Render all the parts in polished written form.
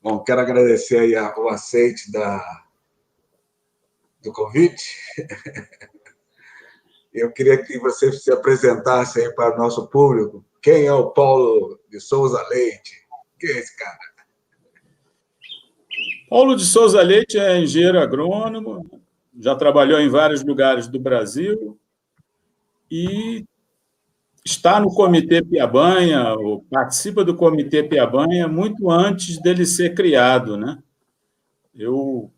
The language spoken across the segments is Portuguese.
Bom, quero agradecer aí o aceite do convite. Eu queria que você se apresentasse aí para o nosso público. Quem é o Paulo de Souza Leite? Quem é esse cara? Paulo de Souza Leite é engenheiro agrônomo, já trabalhou em vários lugares do Brasil e está no Comitê Piabanha, ou participa do Comitê Piabanha muito antes dele ser criado, né? Eu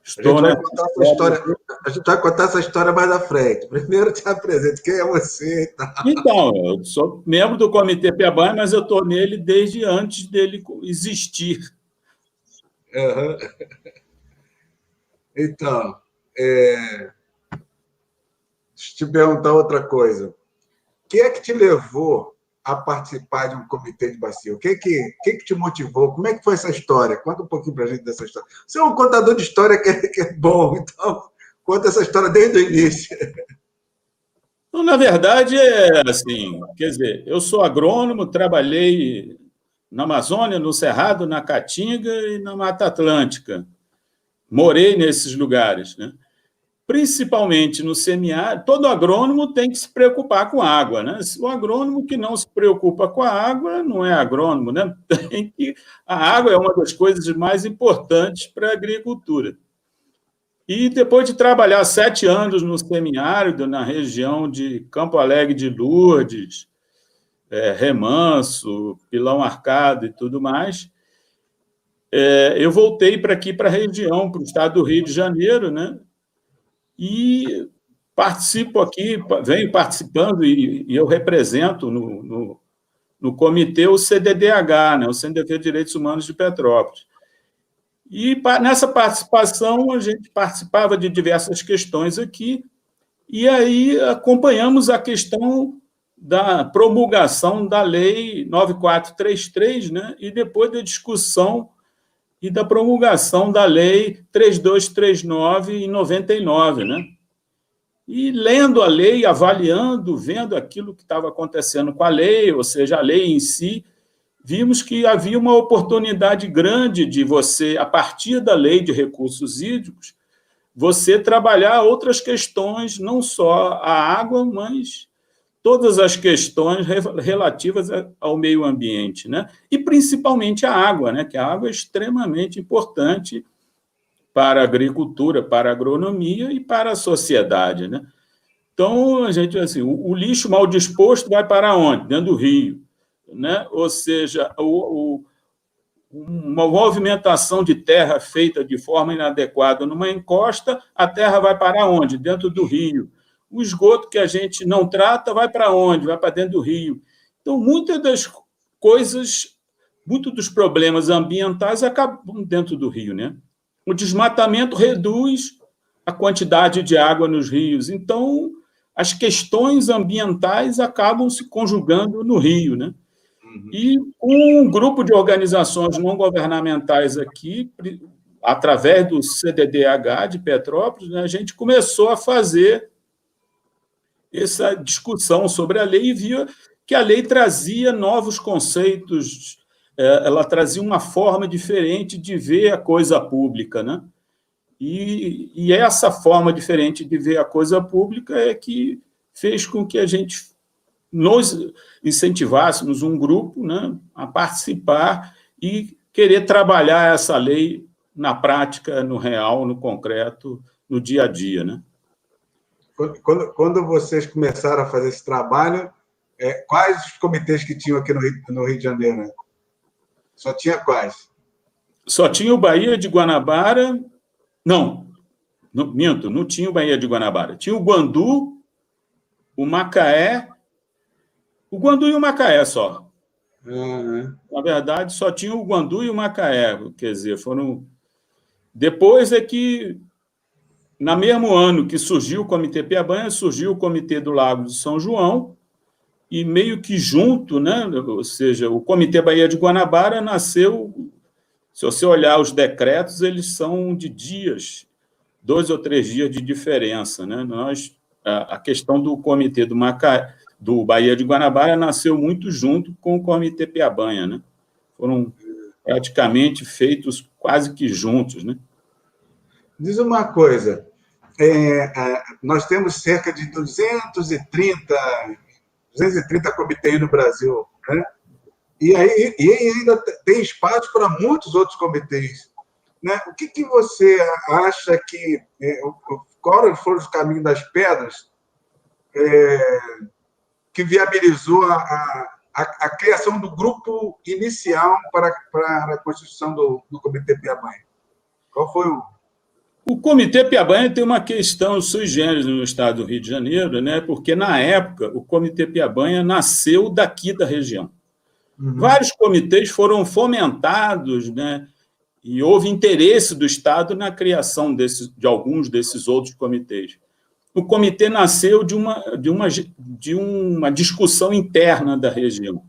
A gente estou vai nessa contar essa história. história, a gente vai contar essa história mais à frente. Primeiro te apresento, quem é você e tal. Então, eu sou membro do Comitê Piabanha, mas eu estou nele desde antes dele existir. Uhum. Então, deixa eu te perguntar outra coisa. O que é que te levou a participar de um comitê de bacia? O que te motivou? Como é que foi essa história? Conta um pouquinho para a gente dessa história. Você é um contador de história que é bom, então conta essa história desde o início. Então, na verdade, é assim, quer dizer, eu sou agrônomo, trabalhei na Amazônia, no Cerrado, na Caatinga e na Mata Atlântica. Morei nesses lugares, né? Principalmente no semiárido. Todo agrônomo tem que se preocupar com a água, né? O agrônomo que não se preocupa com a água não é agrônomo, né? A água é uma das coisas mais importantes para a agricultura. E depois de trabalhar 7 anos no semiárido, na região de Campo Alegre de Lourdes, Remanso, Pilão Arcado e tudo mais, eu voltei para aqui, para a região, para o estado do Rio de Janeiro, né? E participo aqui, venho participando, e eu represento no comitê o CDDH, né? O Centro de Defesa de Direitos Humanos de Petrópolis. E nessa participação, a gente participava de diversas questões aqui, e aí acompanhamos a questão da promulgação da Lei 9433, né? E depois da discussão e da promulgação da Lei 3239 em 99, né? E lendo a lei, avaliando, vendo aquilo que estava acontecendo com a lei, ou seja, a lei em si, vimos que havia uma oportunidade grande de você, a partir da lei de recursos hídricos, você trabalhar outras questões, não só a água, mas todas as questões relativas ao meio ambiente, né? E principalmente a água, né? Que a água é extremamente importante para a agricultura, para a agronomia e para a sociedade, né? Então, a gente, assim, o lixo mal disposto vai para onde? Dentro do rio, né? Ou seja, uma movimentação de terra feita de forma inadequada numa encosta, a terra vai para onde? Dentro do rio. O esgoto que a gente não trata vai para onde? Vai para dentro do rio. Então, muitas das coisas, muitos dos problemas ambientais acabam dentro do rio, né? O desmatamento reduz a quantidade de água nos rios. Então, as questões ambientais acabam se conjugando no rio, né? E um grupo de organizações não governamentais aqui, através do CDDH de Petrópolis, né, a gente começou a fazer essa discussão sobre a lei e via que a lei trazia novos conceitos, ela trazia uma forma diferente de ver a coisa pública, né? E essa forma diferente de ver a coisa pública é que fez com que a gente nos incentivássemos um grupo, né, a participar e querer trabalhar essa lei na prática, no real, no concreto, no dia a dia, né? Quando vocês começaram a fazer esse trabalho, quais os comitês que tinham aqui no Rio de Janeiro? Né? Só tinha quais? Só tinha o Baía de Guanabara. Não, minto, não tinha o Baía de Guanabara. Tinha o Guandu, o Macaé, o Guandu e o Macaé só. Uhum. Na verdade, só tinha o Guandu e o Macaé, quer dizer, foram... Depois é que, no mesmo ano que surgiu o Comitê Piabanha, surgiu o Comitê do Lago de São João, e meio que junto, né? Ou seja, o Comitê Baía de Guanabara nasceu, se você olhar os decretos, eles são de dias, 2 ou 3 dias de diferença, né? A questão do Comitê do Baía de Guanabara nasceu muito junto com o Comitê Piabanha, né? Foram praticamente feitos quase que juntos, né? Diz uma coisa, nós temos cerca de 230 comitês no Brasil, né? E ainda tem espaço para muitos outros comitês, né? O que você acha que... quais foram os caminhos das pedras que viabilizou a criação do grupo inicial para a constituição do Comitê Piabanha? Qual foi o... O Comitê Piabanha tem uma questão sui generis no estado do Rio de Janeiro, né? Porque, na época, o Comitê Piabanha nasceu daqui da região. Vários comitês foram fomentados, né? E houve interesse do Estado na criação de alguns desses outros comitês. O comitê nasceu de uma discussão interna da região.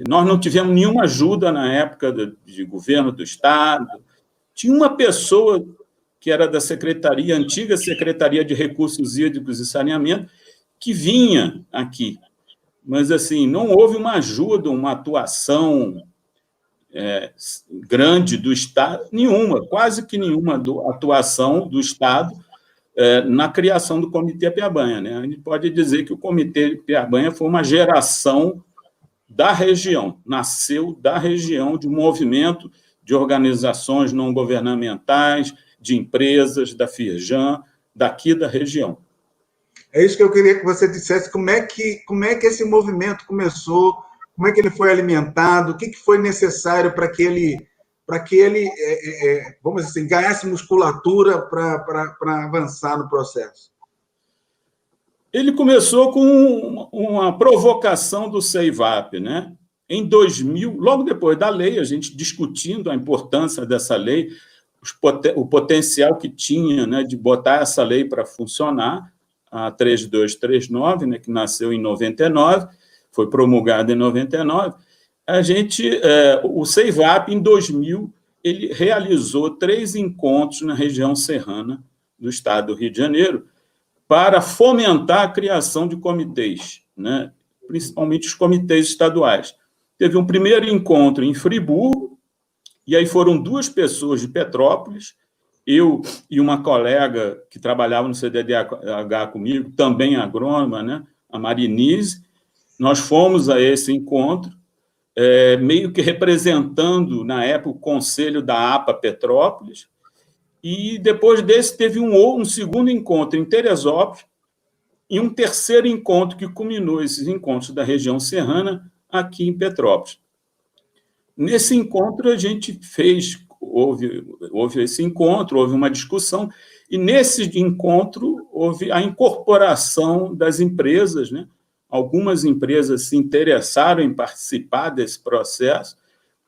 Nós não tivemos nenhuma ajuda na época de governo do Estado. Tinha uma pessoa que era da antiga Secretaria de Recursos Hídricos e Saneamento, que vinha aqui. Mas, assim, não houve uma ajuda, uma atuação grande do Estado, quase que nenhuma atuação do Estado na criação do Comitê Piabanha, né? A gente pode dizer que o Comitê Piabanha foi uma geração da região, nasceu da região, de um movimento de organizações não governamentais, de empresas, da Firjan, daqui da região. É isso que eu queria que você dissesse, como é que esse movimento começou, como é que ele foi alimentado, o que foi necessário para que ele, vamos dizer assim, ganhasse musculatura para avançar no processo? Ele começou com uma provocação do CEIVAP, né? Em 2000, logo depois da lei, a gente discutindo a importância dessa lei, o potencial que tinha, né, de botar essa lei para funcionar, a 3239, né, que nasceu em 99, foi promulgada em 99, o CEIVAP, em 2000, ele realizou 3 encontros na região serrana do estado do Rio de Janeiro para fomentar a criação de comitês, né, principalmente os comitês estaduais. Teve um primeiro encontro em Friburgo, e aí foram 2 pessoas de Petrópolis, eu e uma colega que trabalhava no CDDH comigo, também agrônoma, né, a Marinise. Nós fomos a esse encontro, meio que representando, na época, o conselho da APA Petrópolis, e depois desse teve um segundo encontro em Teresópolis e um terceiro encontro que culminou esses encontros da região serrana aqui em Petrópolis. Nesse encontro, a gente houve esse encontro, houve uma discussão, e nesse encontro houve a incorporação das empresas, né? Algumas empresas se interessaram em participar desse processo,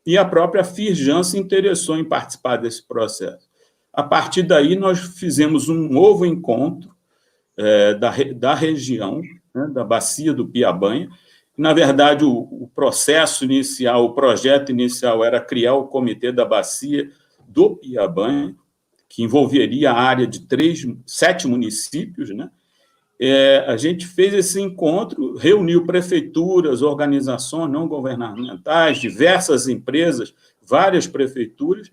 e a própria Firjan se interessou em participar desse processo. A partir daí, nós fizemos um novo encontro da região, né, da bacia do Piabanha. Na verdade, o processo inicial, o projeto inicial era criar o Comitê da Bacia do Piabanha, que envolveria a área de 7 municípios, né? A gente fez esse encontro, reuniu prefeituras, organizações não governamentais, diversas empresas, várias prefeituras,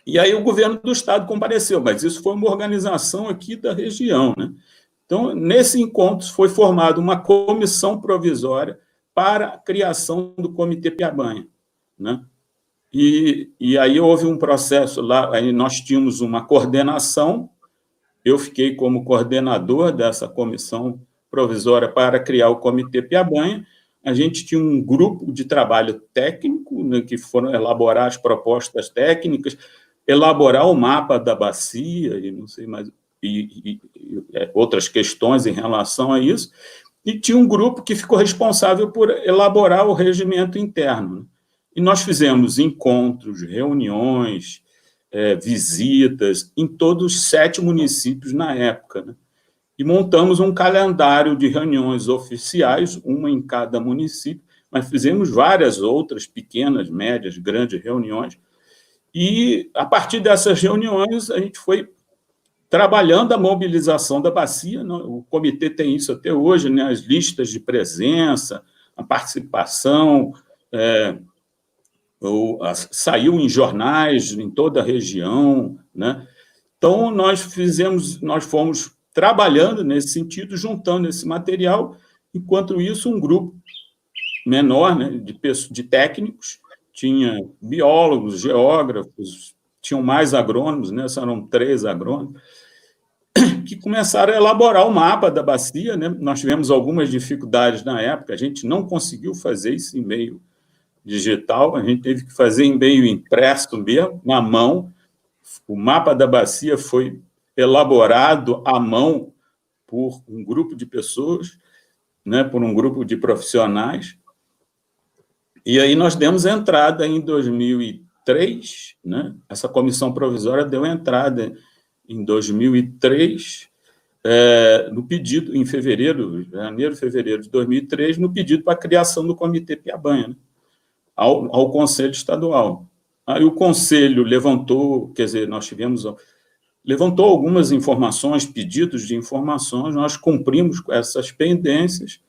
e aí o governo do estado compareceu, mas isso foi uma organização aqui da região, né? Então, nesse encontro foi formada uma comissão provisória para a criação do Comitê Piabanha, né? E aí houve um processo lá, aí nós tínhamos uma coordenação, eu fiquei como coordenador dessa comissão provisória para criar o Comitê Piabanha. A gente tinha um grupo de trabalho técnico, né, que foram elaborar as propostas técnicas, elaborar o mapa da bacia, e não sei mais, outras questões em relação a isso, e tinha um grupo que ficou responsável por elaborar o regimento interno, né? E nós fizemos encontros, reuniões, visitas em todos os 7 municípios na época, né? E montamos um calendário de reuniões oficiais, uma em cada município, mas fizemos várias outras pequenas, médias, grandes reuniões, e a partir dessas reuniões a gente foi trabalhando a mobilização da bacia, né? O comitê tem isso até hoje, né? As listas de presença, a participação, saiu em jornais em toda a região, né? Então, nós fomos trabalhando nesse sentido, juntando esse material, enquanto isso, um grupo menor, né, de técnicos, tinha biólogos, geógrafos, tinham mais agrônomos, né, eram 3 agrônomos, que começaram a elaborar o mapa da bacia, né? Nós tivemos algumas dificuldades na época, a gente não conseguiu fazer isso em meio digital, a gente teve que fazer em meio impresso mesmo, na mão. O mapa da bacia foi elaborado à mão por um grupo de pessoas, né, por um grupo de profissionais, e aí nós demos entrada em 2003, né? Essa comissão provisória deu entrada em 2003, no pedido, em janeiro, fevereiro de 2003, no pedido para a criação do Comitê Piabanha, né, ao Conselho Estadual. Aí o Conselho levantou, quer dizer, levantou algumas informações, pedidos de informações, nós cumprimos com essas pendências,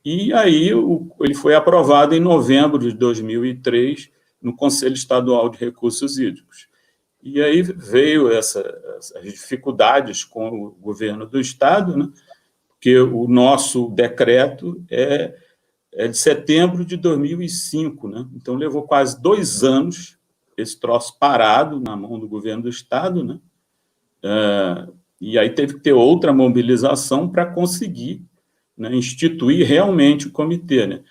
e aí ele foi aprovado em novembro de 2003 no Conselho Estadual de Recursos Hídricos. E aí veio essas dificuldades com o governo do Estado, né? Porque o nosso decreto é de setembro de 2005, né? Então levou quase 2 anos esse troço parado na mão do governo do Estado, né? E aí teve que ter outra mobilização para conseguir, né, instituir realmente o comitê, né?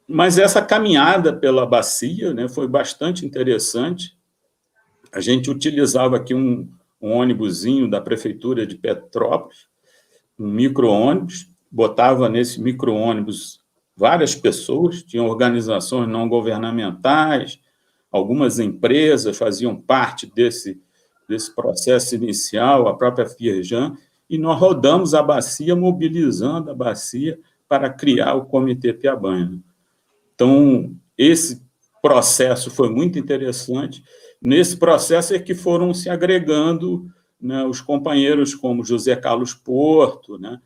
Mas essa caminhada pela bacia, né, foi bastante interessante. A gente utilizava aqui um ônibusinho da Prefeitura de Petrópolis, um micro-ônibus, botava nesse micro-ônibus várias pessoas, tinham organizações não governamentais, algumas empresas faziam parte desse processo inicial, a própria Firjan, e nós rodamos a bacia, mobilizando a bacia para criar o Comitê Piabanha. Então, esse processo foi muito interessante. Nesse processo é que foram se agregando, né, os companheiros como José Carlos Porto, né,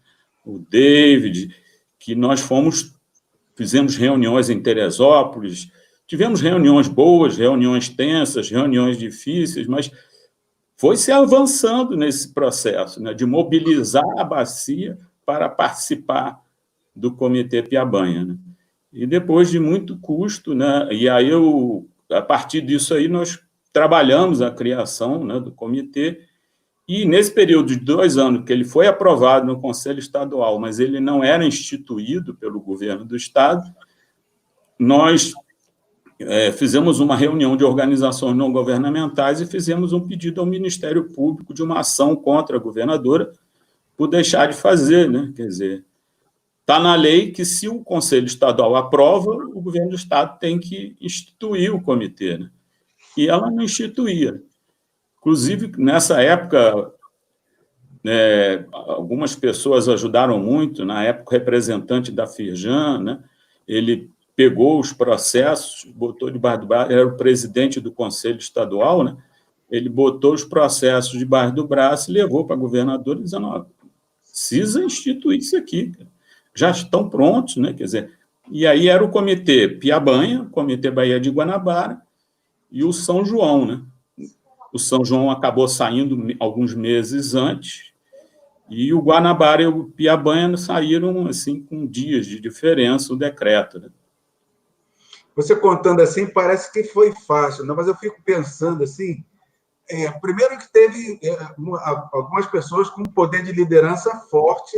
o David, que nós fizemos reuniões em Teresópolis, tivemos reuniões boas, reuniões tensas, reuniões difíceis, mas foi se avançando nesse processo, né, de mobilizar a bacia para participar do Comitê Piabanha, né? E depois de muito custo, né, e aí a partir disso aí nós trabalhamos a criação, né, do comitê, e nesse período de 2 anos que ele foi aprovado no Conselho Estadual, mas ele não era instituído pelo governo do Estado, nós fizemos uma reunião de organizações não governamentais e fizemos um pedido ao Ministério Público de uma ação contra a governadora por deixar de fazer, né? Quer dizer, está na lei que, se o Conselho Estadual aprova, o governo do Estado tem que instituir o comitê, né? E ela não instituía. Inclusive, nessa época, algumas pessoas ajudaram muito. Na época, o representante da Firjan, né, ele pegou os processos, botou debaixo do braço, era o presidente do Conselho Estadual, né, ele botou os processos debaixo do braço e levou para a governadora, dizendo: ó, precisa instituir isso aqui, já estão prontos, né? Quer dizer, e aí era o Comitê Piabanha, o Comitê Baía de Guanabara e o São João, né? O São João acabou saindo alguns meses antes, e o Guanabara e o Piabanha saíram assim com dias de diferença o decreto, né? Você contando assim, parece que foi fácil, não? Mas eu fico pensando assim, primeiro que teve algumas pessoas com poder de liderança forte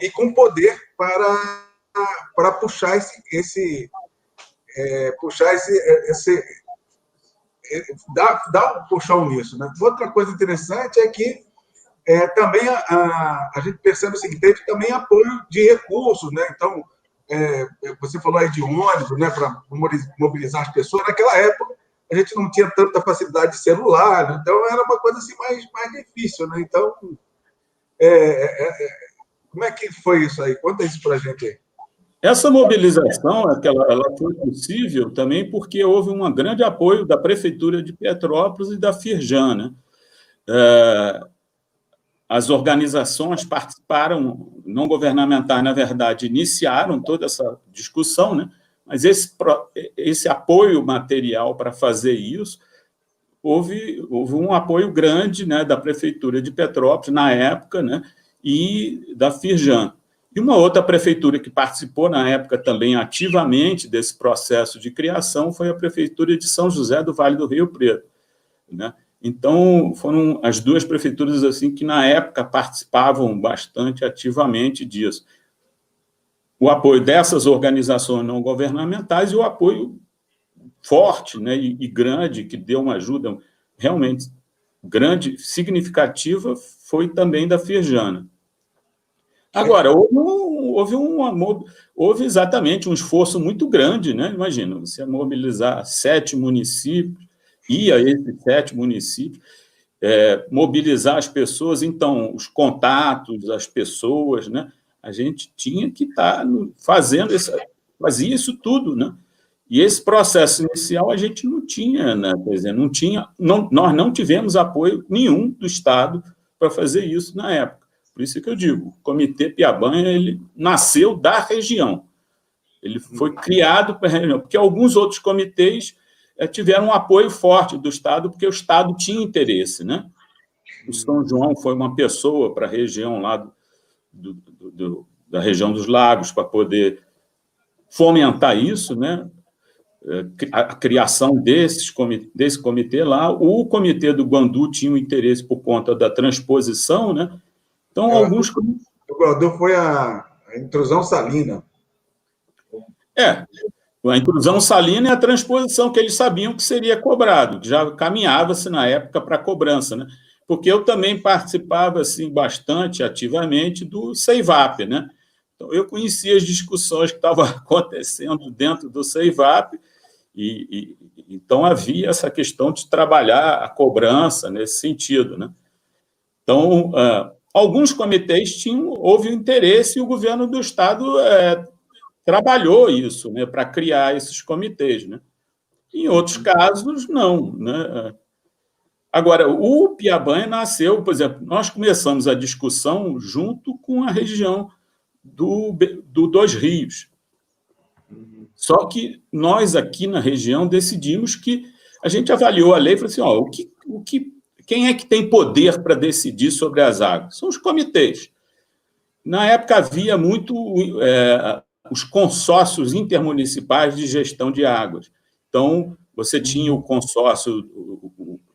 e com poder para puxar dar um puxão nisso, né? Outra coisa interessante é que também a gente percebe o seguinte: teve também apoio de recursos, né? Então, você falou aí de ônibus, né, para mobilizar as pessoas. Naquela época, a gente não tinha tanta facilidade de celular, né? Então era uma coisa assim mais difícil, né? Então, como é que foi isso aí? Conta isso para a gente aí. Essa mobilização ela foi possível também porque houve um grande apoio da Prefeitura de Petrópolis e da Firjan, né? As organizações participaram, não governamentais, na verdade, iniciaram toda essa discussão, né? Mas esse apoio material para fazer isso, houve um apoio grande, né, da Prefeitura de Petrópolis, na época, né, e da Firjan. E uma outra prefeitura que participou, na época, também ativamente desse processo de criação foi a Prefeitura de São José do Vale do Rio Preto, né? Então, foram as duas prefeituras assim, que, na época, participavam bastante ativamente disso. O apoio dessas organizações não governamentais e o apoio forte, né, e grande, que deu uma ajuda realmente grande, significativa, foi também da Firjana. Agora, houve exatamente um esforço muito grande, né? Imagina, você mobilizar 7 municípios, ia a esses 7 municípios, mobilizar as pessoas, então, os contatos, as pessoas, né? A gente tinha que estar fazia isso tudo, né? E esse processo inicial a gente não tinha, né? Quer dizer, nós não tivemos apoio nenhum do Estado para fazer isso na época. Por isso que eu digo, o Comitê Piabanha, ele nasceu da região. Ele foi criado para a região, porque alguns outros comitês tiveram um apoio forte do Estado, porque o Estado tinha interesse, né? O São João foi uma pessoa para a região lá da região dos lagos, para poder fomentar isso, né? A criação desse comitê lá. O Comitê do Guandu tinha um interesse por conta da transposição, né? Então, alguns... O Guandu foi a intrusão salina. A intrusão salina é a transposição que eles sabiam que seria cobrado, que já caminhava-se na época para a cobrança, né? Porque eu também participava assim, bastante ativamente do CEIVAP, né? Então, eu conhecia as discussões que estavam acontecendo dentro do CEIVAP, então havia essa questão de trabalhar a cobrança nesse sentido, né? Então, alguns comitês houve interesse e o governo do Estado trabalhou isso, né, para criar esses comitês, né? Em outros casos, não, né? Agora, o Piabanha nasceu, por exemplo, nós começamos a discussão junto com a região do Dois Rios. Só que nós, aqui na região, decidimos que a gente avaliou a lei e falou assim, quem é que tem poder para decidir sobre as águas? São os comitês. Na época, havia muito os consórcios intermunicipais de gestão de águas. Então, você tinha o consórcio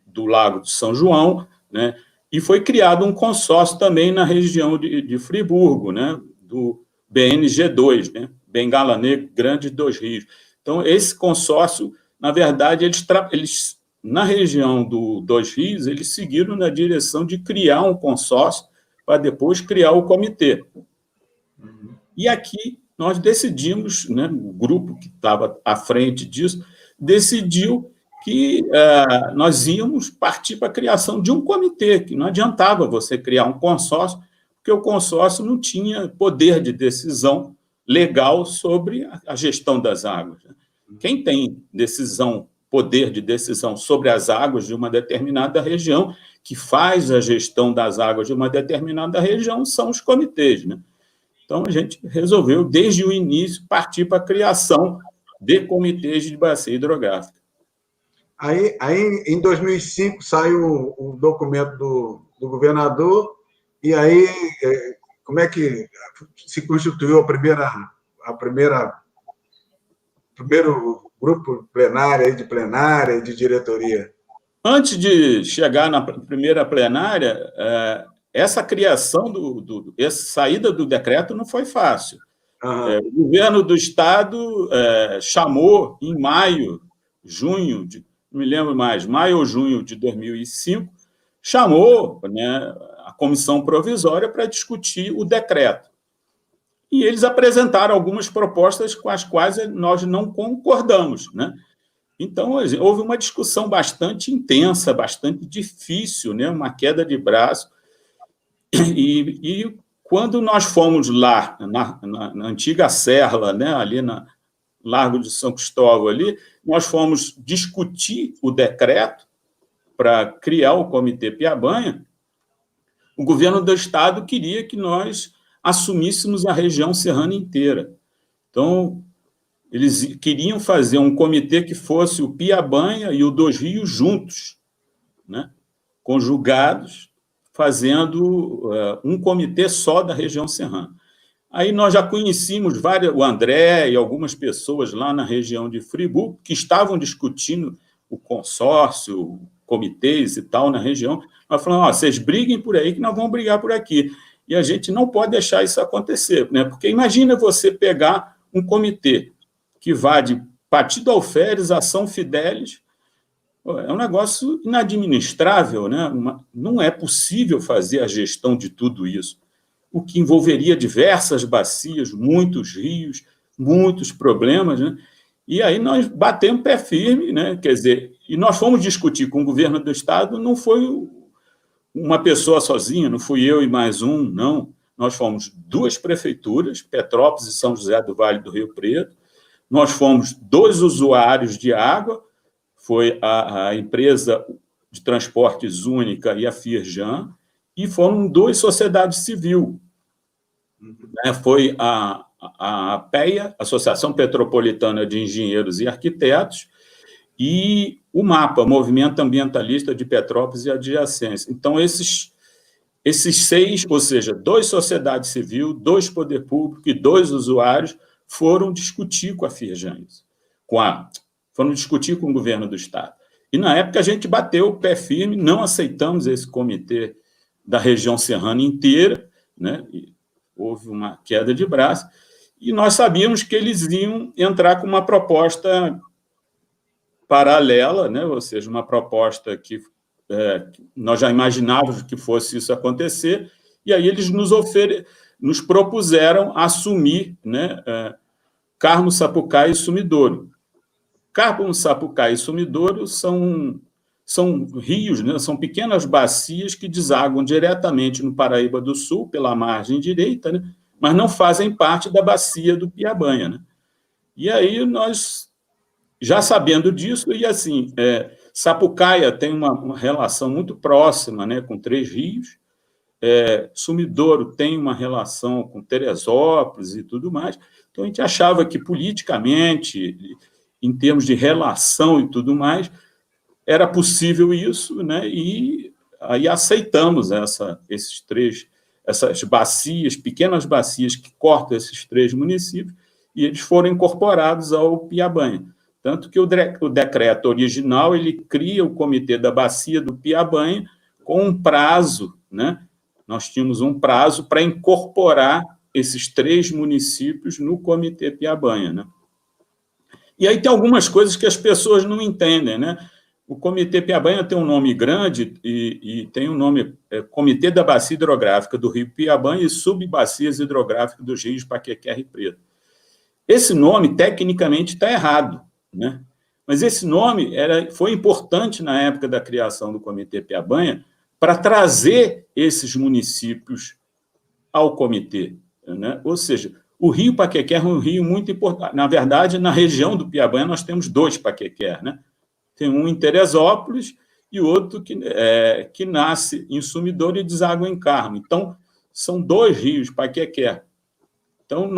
do Lago de São João, né? E foi criado um consórcio também na região de Friburgo, né? Do BNG2, né? Bengala Negro, Grande Dois Rios. Então, esse consórcio, na verdade, eles na região do Dois Rios, eles seguiram na direção de criar um consórcio para depois criar o comitê. E aqui nós decidimos, né, o grupo que estava à frente disso, decidiu que nós íamos partir para a criação de um comitê, que não adiantava você criar um consórcio, porque o consórcio não tinha poder de decisão legal sobre a gestão das águas. Quem tem poder de decisão sobre as águas de uma determinada região, que faz a gestão das águas de uma determinada região, são os comitês, né? Então, a gente resolveu, desde o início, partir para a criação de comitês de bacia hidrográfica. Aí em 2005, sai o documento do governador, e aí como é que se constituiu primeiro grupo plenário, de plenária e de diretoria? Antes de chegar na primeira plenária, essa criação, essa saída do decreto não foi fácil. O governo do Estado chamou em junho, não me lembro mais, maio ou junho de 2005, chamou, né, a comissão provisória para discutir o decreto. E eles apresentaram algumas propostas com as quais nós não concordamos, né? Então, houve uma discussão bastante intensa, bastante difícil, né? Uma queda de braço. E quando nós fomos lá, na antiga Serra, né? Ali na Largo de São Cristóvão, ali, nós fomos discutir o decreto para criar o Comitê Piabanha. O governo do Estado queria que nós assumíssemos a região serrana inteira. Então, Eles queriam fazer um comitê que fosse o Piabanha e o Dos Rios juntos, né? Conjugados, fazendo um comitê só da região serrana. Aí nós já conhecíamos o André e algumas pessoas lá na região de Friburgo que estavam discutindo o consórcio, comitês e tal na região. Nós falamos, vocês briguem por aí que nós vamos brigar por aqui. E a gente não pode deixar isso acontecer, né? Porque imagina você pegar um comitê que vai de Partido Alferes a São Fidélis, é um negócio inadministrável, né? Não é possível fazer a gestão de tudo isso, o que envolveria diversas bacias, muitos rios, muitos problemas, né? E aí nós batemos pé firme, né? Quer dizer, e nós fomos discutir com o governo do Estado, não foi uma pessoa sozinha, não fui eu e mais um, não. Nós fomos 2 prefeituras, Petrópolis e São José do Vale do Rio Preto, nós fomos 2 usuários de água, foi a empresa de transportes única e a Firjan, e foram 2 sociedades civil. Foi a APEA, Associação Petropolitana de Engenheiros e Arquitetos, e o MAPA, Movimento Ambientalista de Petrópolis e Adjacência. Então, esses 6, ou seja, 2 sociedades civil, 2 poder público e 2 usuários, foram discutir com a Firjan, foram discutir com o governo do Estado. E, na época, a gente bateu o pé firme, não aceitamos esse comitê da região serrana inteira, né? Houve uma queda de braço, e nós sabíamos que eles iam entrar com uma proposta paralela, né? Ou seja, uma proposta que nós já imaginávamos que fosse isso acontecer, e aí eles nos propuseram assumir, né, Carmo, Sapucaí e Sumidouro. Carmo, Sapucaí e Sumidouro são rios, né? São pequenas bacias que desaguam diretamente no Paraíba do Sul, pela margem direita, né? Mas não fazem parte da bacia do Piabanha, né? E aí nós, já sabendo disso, e assim, Sapucaia tem uma relação muito próxima, né, com 3 rios, Sumidouro tem uma relação com Teresópolis e tudo mais, então a gente achava que politicamente, em termos de relação e tudo mais, era possível isso, né? E aí aceitamos essas bacias, pequenas bacias que cortam esses 3 municípios, e eles foram incorporados ao Piabanha. Tanto que o decreto original ele cria o Comitê da Bacia do Piabanha com um prazo, né? Nós tínhamos um prazo para incorporar esses 3 municípios no Comitê Piabanha, né? E aí tem algumas coisas que as pessoas não entendem, né? O Comitê Piabanha tem um nome grande e tem um nome Comitê da Bacia Hidrográfica do Rio Piabanha e Subbacias Hidrográficas dos Rios Paquequé e Preto. Esse nome, tecnicamente, está errado, né? Mas esse nome foi importante na época da criação do Comitê Piabanha para trazer esses municípios ao comitê, né? Ou seja, o Rio Paquequé é um rio muito importante. Na verdade, na região do Piabanha, nós temos 2 Paquequé, né? Tem um em Teresópolis e outro que nasce em Sumidouro e deságua em Carmo. Então, são 2 rios, Paquequé. Então,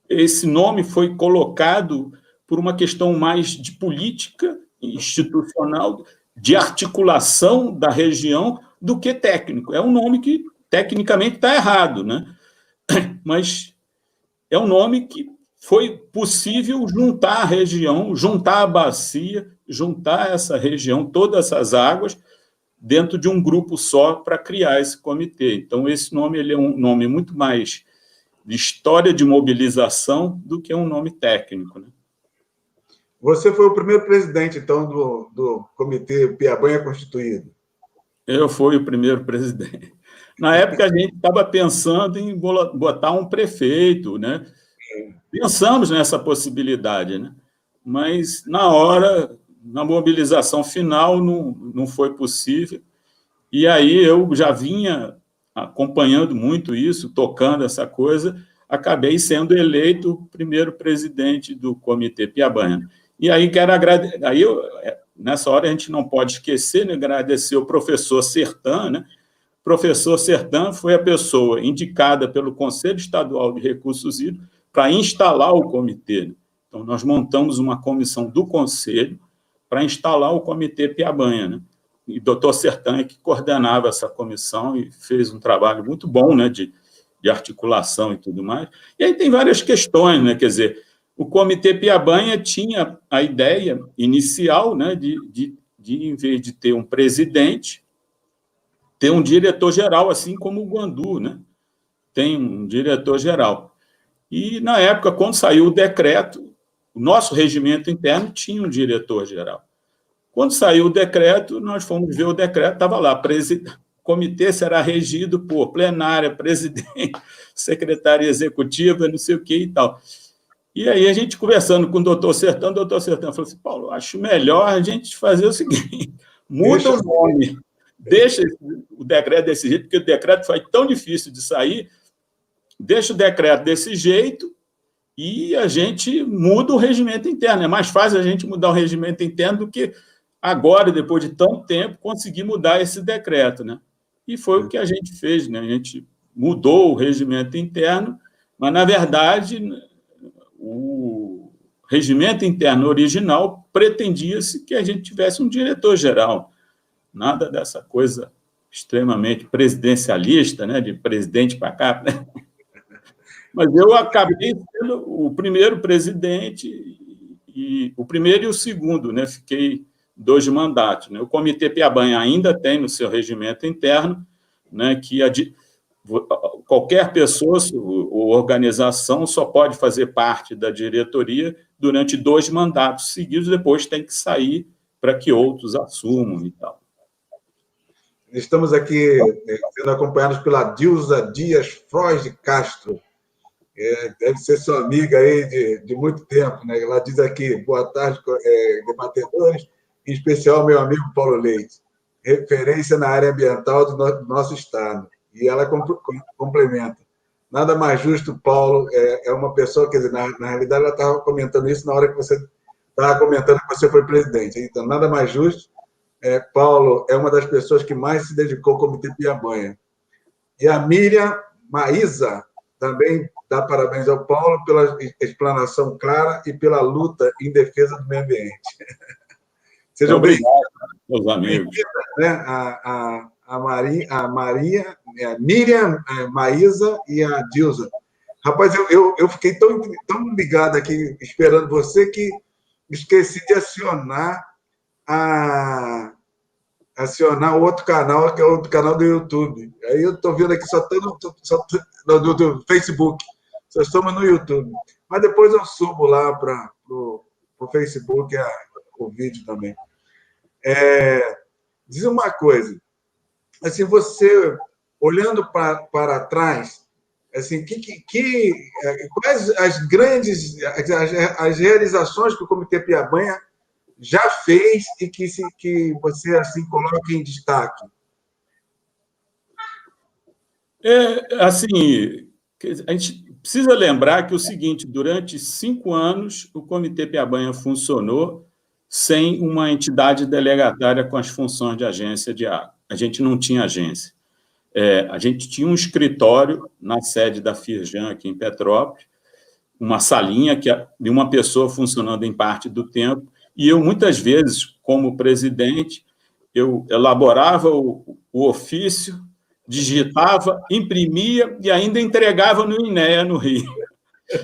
esse nome foi colocado por uma questão mais de política institucional, de articulação da região, do que técnico. É um nome que, tecnicamente, está errado, né? Mas é um nome que foi possível juntar a região, juntar a bacia, juntar essa região, todas essas águas, dentro de um grupo só para criar esse comitê. Então, esse nome ele é um nome muito mais de história de mobilização do que um nome técnico, né? Você foi o primeiro presidente, então, do Comitê Piabanha Constituído. Eu fui o primeiro presidente. Na época, a gente estava pensando em botar um prefeito, né? Pensamos nessa possibilidade, né? Mas, na hora, na mobilização final, não foi possível. E aí eu já vinha acompanhando muito isso, tocando essa coisa, acabei sendo eleito o primeiro presidente do Comitê Piabanha. E aí quero agradecer. Nessa hora a gente não pode esquecer, né, agradecer o professor Sertan, né? O professor Sertan foi a pessoa indicada pelo Conselho Estadual de Recursos Hídricos para instalar o comitê. Então, nós montamos uma comissão do Conselho para instalar o Comitê Piabanha, né? E o doutor Sertã que coordenava essa comissão e fez um trabalho muito bom, né, de articulação e tudo mais. E aí tem várias questões, né? Quer dizer, o Comitê Piabanha tinha a ideia inicial, né, de em vez de ter um presidente, ter um diretor-geral, assim como o Guandu, né? Tem um diretor-geral. E, na época, quando saiu o decreto, o nosso regimento interno tinha um diretor-geral. Quando saiu o decreto, nós fomos ver o decreto, estava lá, o comitê será regido por plenária, presidente, secretaria executiva, não sei o que e tal. E aí a gente conversando com o doutor Sertã falou assim, Paulo, acho melhor a gente fazer o seguinte, muda o nome, deixa o decreto desse jeito, porque o decreto foi tão difícil de sair, deixa o decreto desse jeito e a gente muda o regimento interno. É mais fácil a gente mudar o regimento interno do que agora, depois de tanto tempo, conseguir mudar esse decreto, né? E foi o que a gente fez, né? A gente mudou o regimento interno, mas, na verdade, o regimento interno original pretendia-se que a gente tivesse um diretor-geral. Nada dessa coisa extremamente presidencialista, né? De presidente para cá, né? Mas eu acabei sendo o primeiro presidente, e o primeiro e o segundo, né? Fiquei 2 mandatos. Né? O Comitê Piabanha ainda tem no seu regimento interno, né, que qualquer pessoa ou organização só pode fazer parte da diretoria durante 2 mandatos seguidos, depois tem que sair para que outros assumam e tal. Estamos aqui sendo acompanhados pela Dilza Dias Frois de Castro. Deve ser sua amiga aí de muito tempo, né? Ela diz aqui, boa tarde, debatedores, em especial meu amigo Paulo Leite, referência na área ambiental do nosso estado. E ela complementa. Nada mais justo, Paulo, é uma pessoa, quer dizer, na realidade ela estava comentando isso na hora que você estava comentando que você foi presidente. Então, nada mais justo, Paulo é uma das pessoas que mais se dedicou ao Comitê Piabanha. E a Miriam Maísa também dá parabéns ao Paulo pela explanação clara e pela luta em defesa do meio ambiente. Sejam bem-vindos, meus amigos. Né? A Miriam, Maísa e a Dilza. Rapaz, eu fiquei tão ligado aqui, esperando você, que esqueci de acionar o outro canal, que é o outro canal do YouTube. Aí eu estou vendo aqui só do Facebook. Só estamos no YouTube. Mas depois eu subo lá para o Facebook o vídeo também. Diz uma coisa, assim, você, olhando para trás, assim, quais as grandes as realizações que o Comitê Piabanha já fez e que você assim coloca em destaque? Assim, a gente precisa lembrar que o seguinte, durante 5 anos, o Comitê Piabanha funcionou sem uma entidade delegatária com as funções de agência de água. A gente não tinha agência. A gente tinha um escritório na sede da Firjan, aqui em Petrópolis, uma salinha de uma pessoa funcionando em parte do tempo, e eu, muitas vezes, como presidente, eu elaborava o ofício, digitava, imprimia e ainda entregava no INEA, no Rio.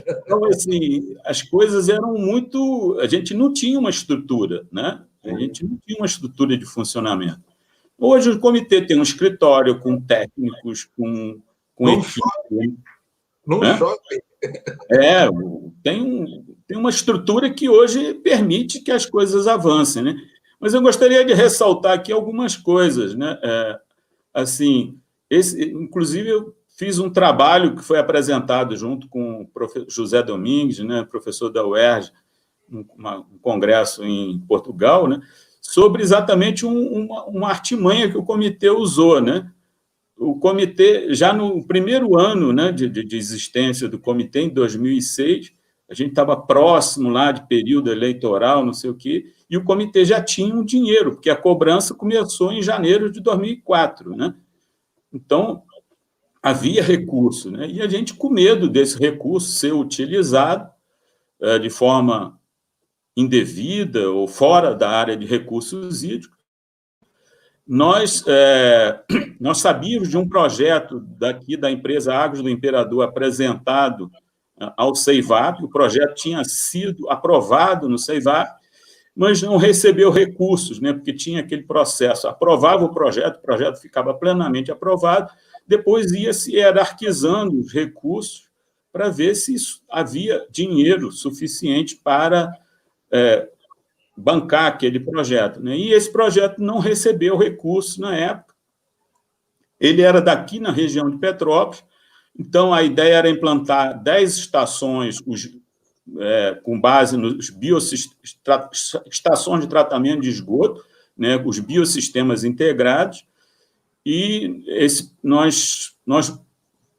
Então, assim, as coisas eram muito... A gente não tinha uma estrutura, né? A gente não tinha uma estrutura de funcionamento. Hoje, o comitê tem um escritório com técnicos, com equipe. Num shopping. Tem uma estrutura que hoje permite que as coisas avancem, né? Mas eu gostaria de ressaltar aqui algumas coisas, né? Assim, inclusive, eu fiz um trabalho que foi apresentado junto com o professor José Domingues, né, professor da UERJ, um congresso em Portugal, né, sobre exatamente uma artimanha que o comitê usou, né? O comitê, já no primeiro ano, né, de existência do comitê, em 2006, a gente estava próximo lá de período eleitoral, não sei o quê, e o comitê já tinha um dinheiro, porque a cobrança começou em janeiro de 2004, né? Então, havia recurso, né? E a gente, com medo desse recurso ser utilizado de forma indevida ou fora da área de recursos hídricos, nós sabíamos de um projeto daqui da empresa Águas do Imperador apresentado ao CEIVAP. O projeto tinha sido aprovado no CEIVAP, mas não recebeu recursos, né? Porque tinha aquele processo, aprovava o projeto ficava plenamente aprovado, depois ia se hierarquizando os recursos para ver se havia dinheiro suficiente para bancar aquele projeto, né? E esse projeto não recebeu recursos na época. Ele era daqui na região de Petrópolis, então a ideia era implantar 10 estações com base nos estações de tratamento de esgoto, né, os biosistemas integrados, e nós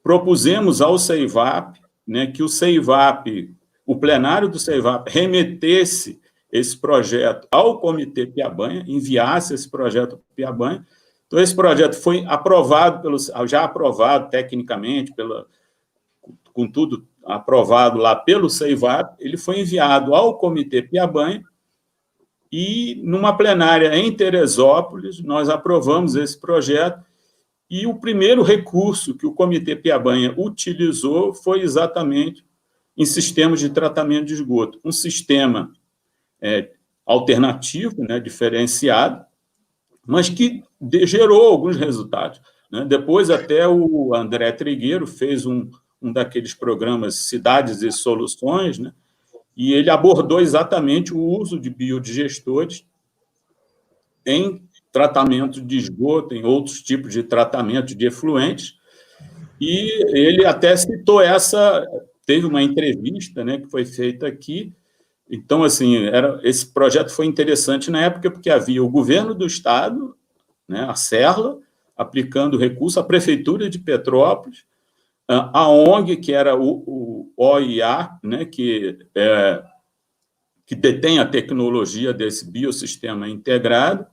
propusemos ao CEIVAP, né, que o plenário do CEIVAP remetesse esse projeto ao Comitê Piabanha, enviasse esse projeto ao Piabanha. Então, esse projeto foi aprovado, já aprovado tecnicamente, com tudo aprovado lá pelo CEIVAP, ele foi enviado ao Comitê Piabanha e, numa plenária em Teresópolis, nós aprovamos esse projeto e o primeiro recurso que o Comitê Piabanha utilizou foi exatamente em sistemas de tratamento de esgoto, um sistema alternativo, né, diferenciado, mas que gerou alguns resultados, né? Depois, até o André Trigueiro fez um daqueles programas Cidades e Soluções, né? E ele abordou exatamente o uso de biodigestores em tratamento de esgoto, em outros tipos de tratamento de efluentes, e ele até citou teve uma entrevista, né, que foi feita aqui. Então, assim, esse projeto foi interessante na época, porque havia o governo do Estado, né, a Serra, aplicando recurso, a Prefeitura de Petrópolis, a ONG, que era o OIA, né, que detém a tecnologia desse biosistema integrado,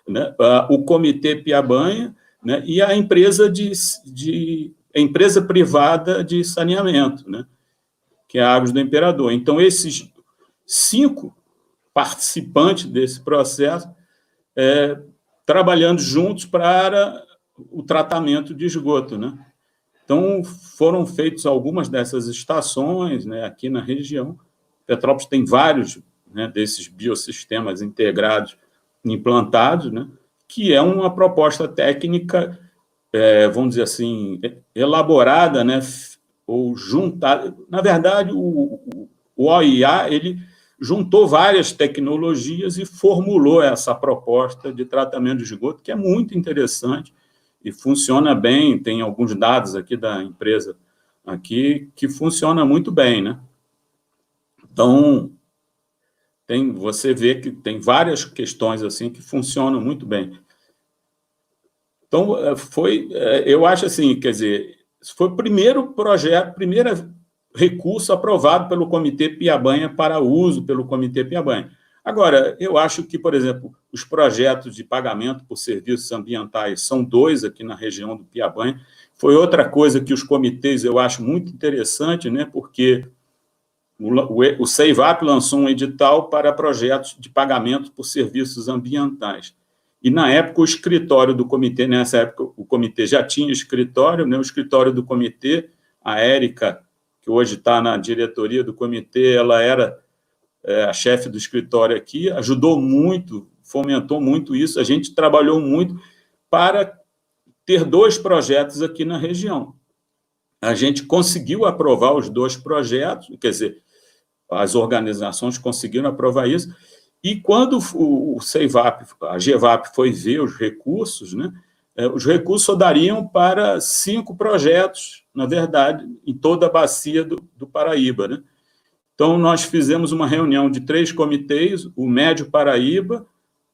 né, o Comitê Piabanha, né, e a empresa empresa privada de saneamento, né, que é a Águas do Imperador. Então, esses 5 participantes desse processo trabalhando juntos para o tratamento de esgoto, né? Então, foram feitas algumas dessas estações, né, aqui na região. Petrópolis tem vários, né, desses biosistemas integrados implantados, né, que é uma proposta técnica, vamos dizer assim, elaborada, né, ou juntada. Na verdade, o OIA, ele juntou várias tecnologias e formulou essa proposta de tratamento de esgoto, que é muito interessante e funciona bem. Tem alguns dados aqui da empresa aqui que funciona muito bem, né? Então, você vê que tem várias questões assim que funcionam muito bem. Então, eu acho assim, quer dizer, foi o primeiro recurso aprovado pelo Comitê Piabanha para uso pelo Comitê Piabanha. Agora, eu acho que, por exemplo, os projetos de pagamento por serviços ambientais são 2 aqui na região do Piabanha. Foi outra coisa que os comitês eu acho muito interessante, né, porque o CEIVAP lançou um edital para projetos de pagamento por serviços ambientais. E, na época, o escritório do comitê, nessa época, o comitê já tinha escritório, né, o escritório do comitê, a Érica, que hoje está na diretoria do comitê, ela era a chefe do escritório aqui, ajudou muito, fomentou muito isso. A gente trabalhou muito para ter 2 projetos aqui na região. A gente conseguiu aprovar os 2 projetos, quer dizer, as organizações conseguiram aprovar isso, e quando o CEIVAP, a GEVAP foi ver os recursos, né, os recursos só dariam para 5 projetos, na verdade, em toda a bacia do Paraíba, né? Então, nós fizemos uma reunião de 3 comitês, o Médio Paraíba,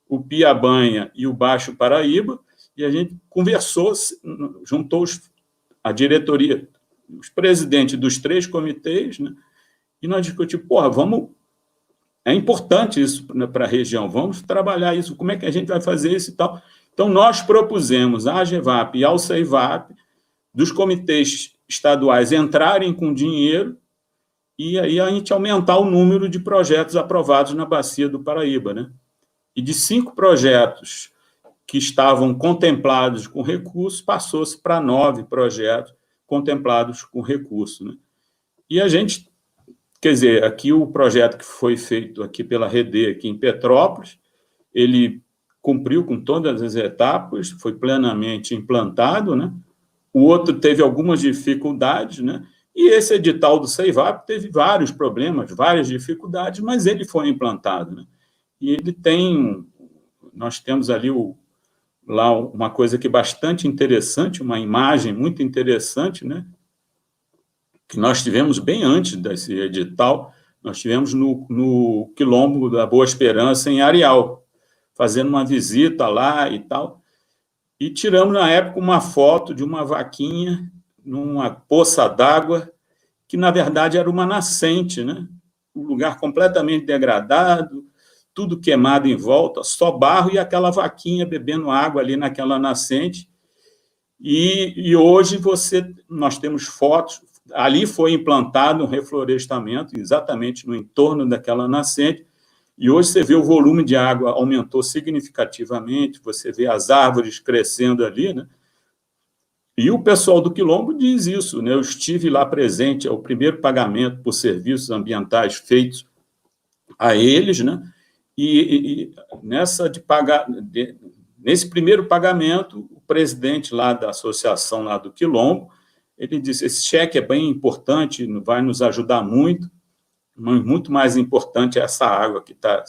o Piabanha e o Baixo Paraíba, e a gente conversou, juntou a diretoria, os presidentes dos 3 comitês, né? E nós discutimos, é importante isso para a região, vamos trabalhar isso, como é que a gente vai fazer isso e tal. Então, nós propusemos à GEVAP e ao CEIVAP dos comitês estaduais entrarem com dinheiro e aí a gente aumentar o número de projetos aprovados na Bacia do Paraíba, né? E de 5 projetos que estavam contemplados com recurso, passou-se para 9 projetos contemplados com recurso, né? E a gente, quer dizer, aqui o projeto que foi feito aqui pela Rede, aqui em Petrópolis, ele cumpriu com todas as etapas, foi plenamente implantado, né? O outro teve algumas dificuldades, né? E esse edital do CEIVAP teve vários problemas, várias dificuldades, mas ele foi implantado, né? E ele tem, nós temos ali lá uma coisa que é bastante interessante, uma imagem muito interessante, né? Que nós tivemos bem antes desse edital, nós tivemos no Quilombo da Boa Esperança, em Areal, fazendo uma visita lá e tal, e tiramos, na época, uma foto de uma vaquinha numa poça d'água, que, na verdade, era uma nascente, né? Um lugar completamente degradado, tudo queimado em volta, só barro e aquela vaquinha bebendo água ali naquela nascente. E hoje nós temos fotos, ali foi implantado um reflorestamento, exatamente no entorno daquela nascente, e hoje você vê o volume de água aumentou significativamente, você vê as árvores crescendo ali, né? E o pessoal do Quilombo diz isso, né? Eu estive lá presente, é o primeiro pagamento por serviços ambientais feitos a eles, né? E nesse primeiro pagamento, o presidente lá da associação lá do Quilombo, ele disse, esse cheque é bem importante, vai nos ajudar muito, mas muito mais importante é essa água que está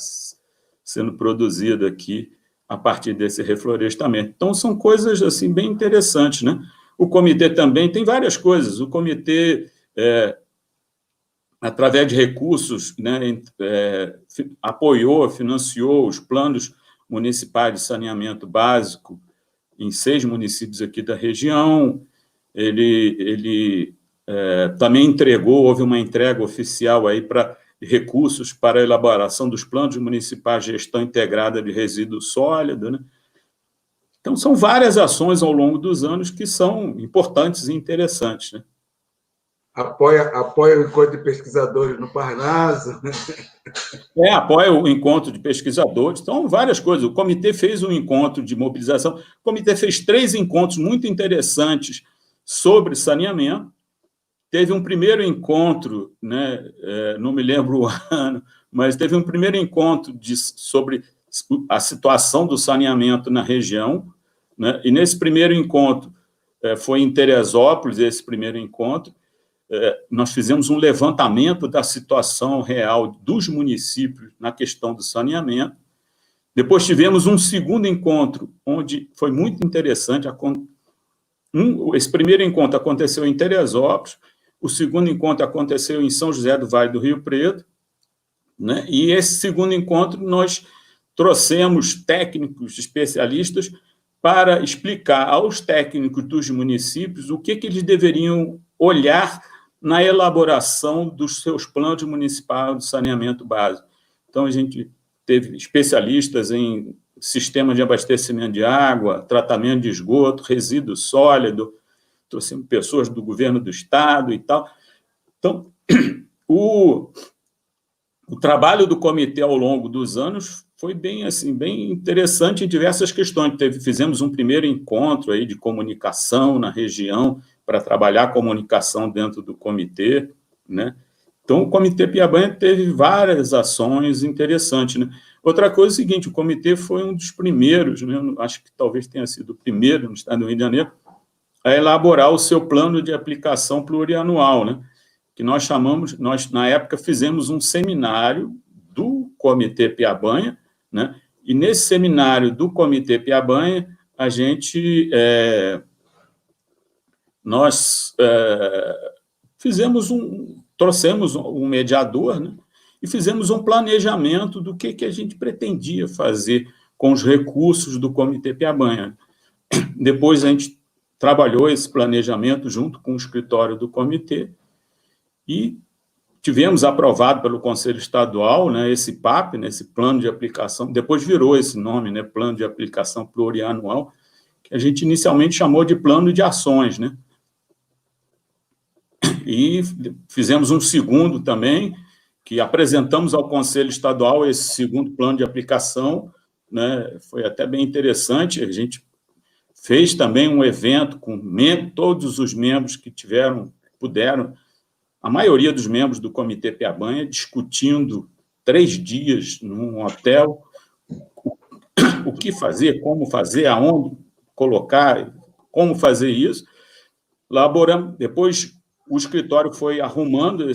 sendo produzida aqui a partir desse reflorestamento. Então, são coisas assim bem interessantes, né? O comitê também tem várias coisas. O comitê, através de recursos, né, apoiou, financiou os planos municipais de saneamento básico em 6 municípios aqui da região. Ele também houve uma entrega oficial aí para recursos para a elaboração dos planos municipais de gestão integrada de resíduo sólido, né? Então, são várias ações ao longo dos anos que são importantes e interessantes, né? Apoia o encontro de pesquisadores no Parnaso. Apoia o encontro de pesquisadores. Então, várias coisas. O comitê fez um encontro de mobilização. O comitê fez 3 encontros muito interessantes sobre saneamento. Teve um primeiro encontro, né, não me lembro o ano, mas teve um primeiro encontro sobre a situação do saneamento na região, né, e nesse primeiro encontro, foi em Teresópolis, esse primeiro encontro, nós fizemos um levantamento da situação real dos municípios na questão do saneamento. Depois tivemos um segundo encontro, onde foi muito interessante. Esse primeiro encontro aconteceu em Teresópolis, o segundo encontro aconteceu em São José do Vale do Rio Preto, né? E esse segundo encontro nós trouxemos técnicos especialistas para explicar aos técnicos dos municípios o que eles deveriam olhar na elaboração dos seus planos municipais de saneamento básico. Então, a gente teve especialistas em sistema de abastecimento de água, tratamento de esgoto, resíduo sólido, trouxemos pessoas do governo do estado e tal. Então, o trabalho do comitê ao longo dos anos foi bem interessante em diversas questões. Fizemos um primeiro encontro aí de comunicação na região para trabalhar a comunicação dentro do comitê, né? Então, o Comitê Piabanha teve várias ações interessantes, né? Outra coisa é o seguinte, o comitê foi um dos primeiros, né? Acho que talvez tenha sido o primeiro no estado do Rio de Janeiro, a elaborar o seu plano de aplicação plurianual, né? Que nós na época, fizemos um seminário do Comitê Piabanha, né? E nesse seminário do Comitê Piabanha, nós trouxemos um mediador, né? E fizemos um planejamento do que a gente pretendia fazer com os recursos do Comitê Piabanha. Depois, a gente trabalhou esse planejamento junto com o escritório do comitê e tivemos aprovado pelo Conselho Estadual, né, esse PAP, né, esse plano de aplicação, depois virou esse nome, né, plano de aplicação plurianual, que a gente inicialmente chamou de plano de ações, né? E fizemos um segundo também, que apresentamos ao Conselho Estadual esse segundo plano de aplicação, né? Foi até bem interessante. A gente fez também um evento com todos os membros que puderam, a maioria dos membros do Comitê Piabanha, discutindo 3 dias num hotel o que fazer, como fazer, aonde colocar, como fazer isso. Elaboramos, depois o escritório foi arrumando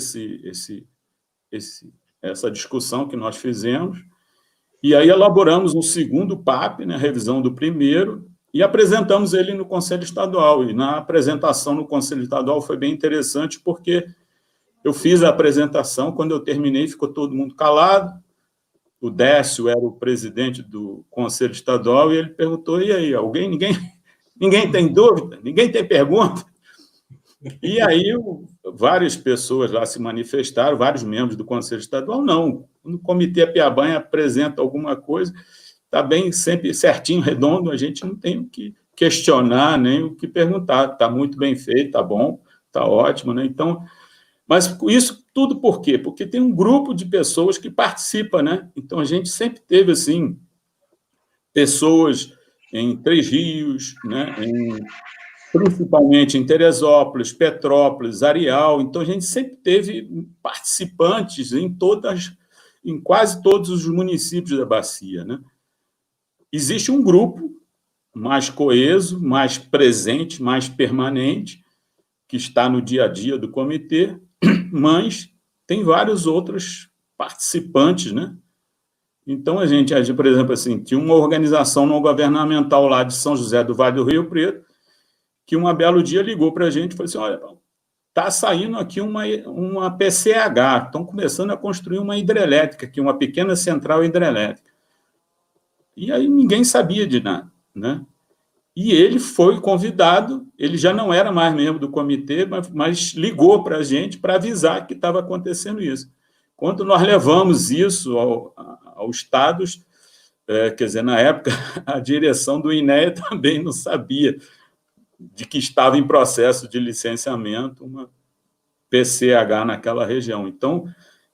essa discussão que nós fizemos, e aí elaboramos um segundo PAP, né, revisão do primeiro, e apresentamos ele no Conselho Estadual. E na apresentação no Conselho Estadual foi bem interessante, porque eu fiz a apresentação, quando eu terminei, ficou todo mundo calado. O Décio era o presidente do Conselho Estadual, e ele perguntou, e aí, ninguém tem dúvida? Ninguém tem pergunta? E aí, várias pessoas lá se manifestaram, vários membros do Conselho Estadual, não. No Comitê Piabanha apresenta alguma coisa, está bem, sempre certinho, redondo, a gente não tem o que questionar, nem o que perguntar. Está muito bem feito, está bom, está ótimo, né? Então, mas isso tudo por quê? Porque tem um grupo de pessoas que participa, né? Então, a gente sempre teve, assim, pessoas em Três Rios, né? Principalmente em Teresópolis, Petrópolis, Areal. Então, a gente sempre teve participantes em quase todos os municípios da bacia, né? Existe um grupo mais coeso, mais presente, mais permanente, que está no dia a dia do comitê, mas tem vários outros participantes, né? Então, a gente, por exemplo, assim, tinha uma organização não governamental lá de São José do Vale do Rio Preto, que um belo dia ligou para a gente e falou assim, olha, está saindo aqui uma PCH, estão começando a construir uma hidrelétrica, aqui, uma pequena central hidrelétrica. E aí ninguém sabia de nada, né? E ele foi convidado, ele já não era mais membro do comitê, mas ligou para a gente para avisar que estava acontecendo isso. Quando nós levamos isso aos estados, quer dizer, na época, a direção do INEA também não sabia de que estava em processo de licenciamento uma PCH naquela região. Então,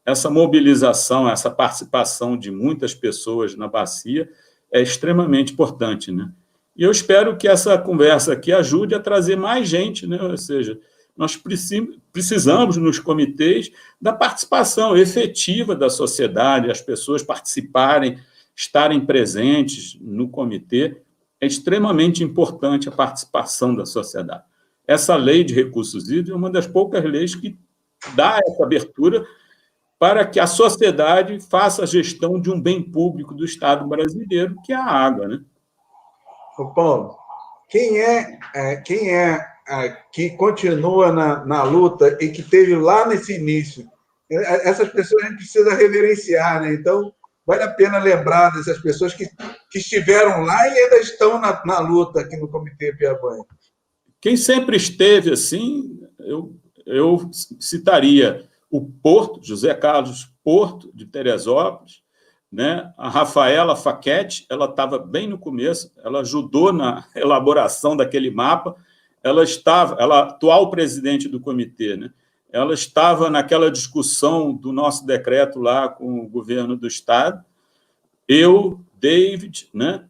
essa mobilização, essa participação de muitas pessoas na bacia é extremamente importante, né? E eu espero que essa conversa aqui ajude a trazer mais gente, né? Ou seja, nós precisamos, nos comitês, da participação efetiva da sociedade, as pessoas participarem, estarem presentes no comitê. É extremamente importante a participação da sociedade. Essa lei de recursos hídricos é uma das poucas leis que dá essa abertura para que a sociedade faça a gestão de um bem público do Estado brasileiro, que é a água, né? Ô, Paulo, quem é que continua na luta e que teve lá nesse início? Essas pessoas a gente precisa reverenciar, né? Então, vale a pena lembrar dessas pessoas que estiveram lá e ainda estão na luta aqui no Comitê Piabanha. Quem sempre esteve assim, eu citaria o Porto, José Carlos Porto, de Teresópolis, né? A Rafaela Faquete, ela estava bem no começo, ela ajudou na elaboração daquele mapa, ela atual presidente do comitê, né? Ela estava naquela discussão do nosso decreto lá com o governo do Estado, eu, David, né?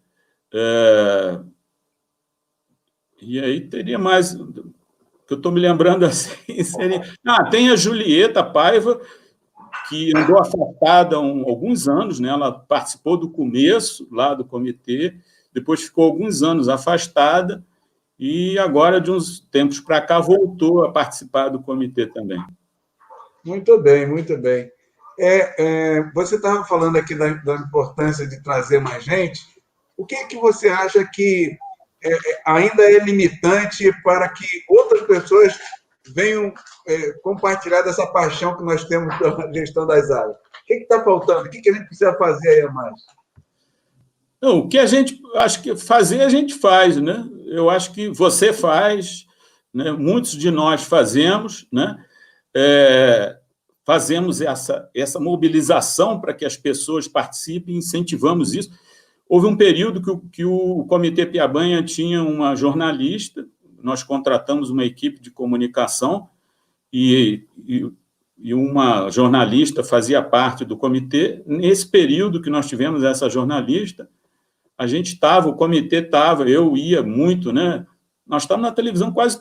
E aí teria mais, que eu estou me lembrando assim, seria... tem a Julieta Paiva, que andou afastada há alguns anos, né? Ela participou do começo lá do comitê, depois ficou alguns anos afastada, e agora, de uns tempos para cá, voltou a participar do comitê também. Muito bem, muito bem. Você estava falando aqui da importância de trazer mais gente. O que você acha que ainda é limitante para que outras pessoas venham compartilhar dessa paixão que nós temos pela gestão das águas? O que está faltando? O que a gente precisa fazer aí a mais? Não, o que a gente acho que fazer, a gente faz, né? Eu acho que você faz, né? Muitos de nós fazemos, né? Fazemos essa mobilização para que as pessoas participem, incentivamos isso. Houve um período que o Comitê Piabanha tinha uma jornalista, nós contratamos uma equipe de comunicação e uma jornalista fazia parte do comitê. Nesse período que nós tivemos essa jornalista, a gente estava, o comitê estava, eu ia muito, né? Nós estávamos na televisão quase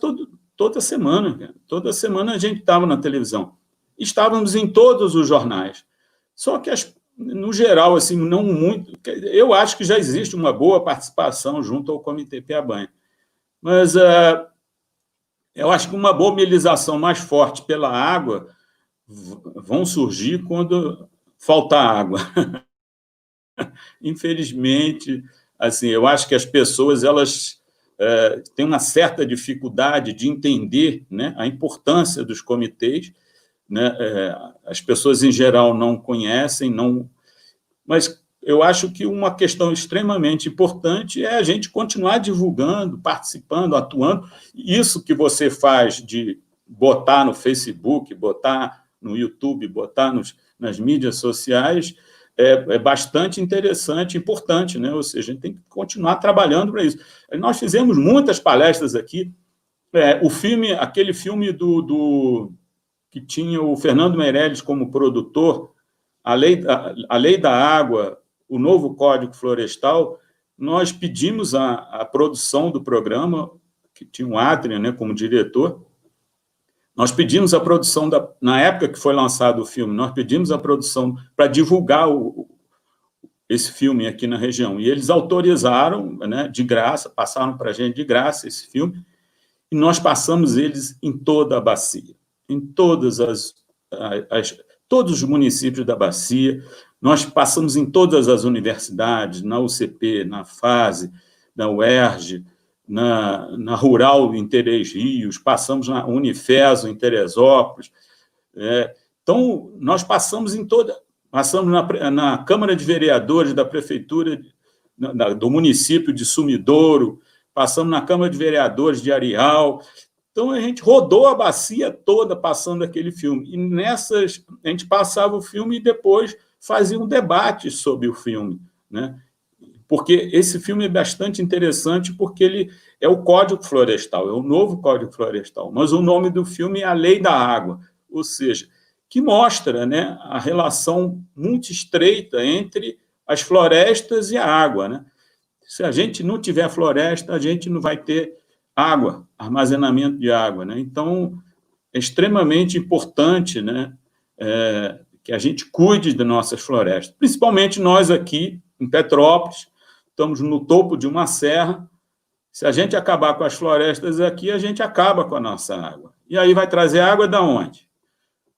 toda semana, cara. Toda semana a gente estava na televisão. Estávamos em todos os jornais. Só que, no geral, assim, não muito... Eu acho que já existe uma boa participação junto ao Comitê Piabanha. Mas eu acho que uma mobilização mais forte pela água vão surgir quando faltar água. Infelizmente, assim, eu acho que as pessoas elas têm uma certa dificuldade de entender, né, a importância dos comitês, né? As pessoas, em geral, não conhecem, mas eu acho que uma questão extremamente importante é a gente continuar divulgando, participando, atuando. Isso que você faz de botar no Facebook, botar no YouTube, botar nas mídias sociais, é bastante interessante, importante, né? Ou seja, a gente tem que continuar trabalhando para isso. Nós fizemos muitas palestras aqui. Aquele filme que tinha o Fernando Meirelles como produtor, a Lei da Água, o novo Código Florestal, nós pedimos a produção do programa, que tinha o Adrian, né, como diretor, nós pedimos a produção, na época que foi lançado o filme, nós pedimos a produção para divulgar esse filme aqui na região, e eles autorizaram, né, de graça, passaram para a gente de graça esse filme, e nós passamos eles em toda a bacia, em todos os municípios da bacia, nós passamos em todas as universidades, na UCP, na FASE, na UERJ, na Rural em Três Rios, passamos na Unifeso, em Teresópolis. Então, nós passamos passamos na Câmara de Vereadores da Prefeitura do município de Sumidouro, passamos na Câmara de Vereadores de Areal. Então, a gente rodou a bacia toda passando aquele filme. E a gente passava o filme e depois fazia um debate sobre o filme, né? Porque esse filme é bastante interessante, porque ele é o Código Florestal, é o novo Código Florestal, mas o nome do filme é A Lei da Água, ou seja, que mostra, né, a relação muito estreita entre as florestas e a água, né? Se a gente não tiver floresta, a gente não vai ter água, armazenamento de água, né? Então, é extremamente importante, né, que a gente cuide das nossas florestas, principalmente nós aqui em Petrópolis, estamos no topo de uma serra. Se a gente acabar com as florestas aqui, a gente acaba com a nossa água. E aí vai trazer água de onde?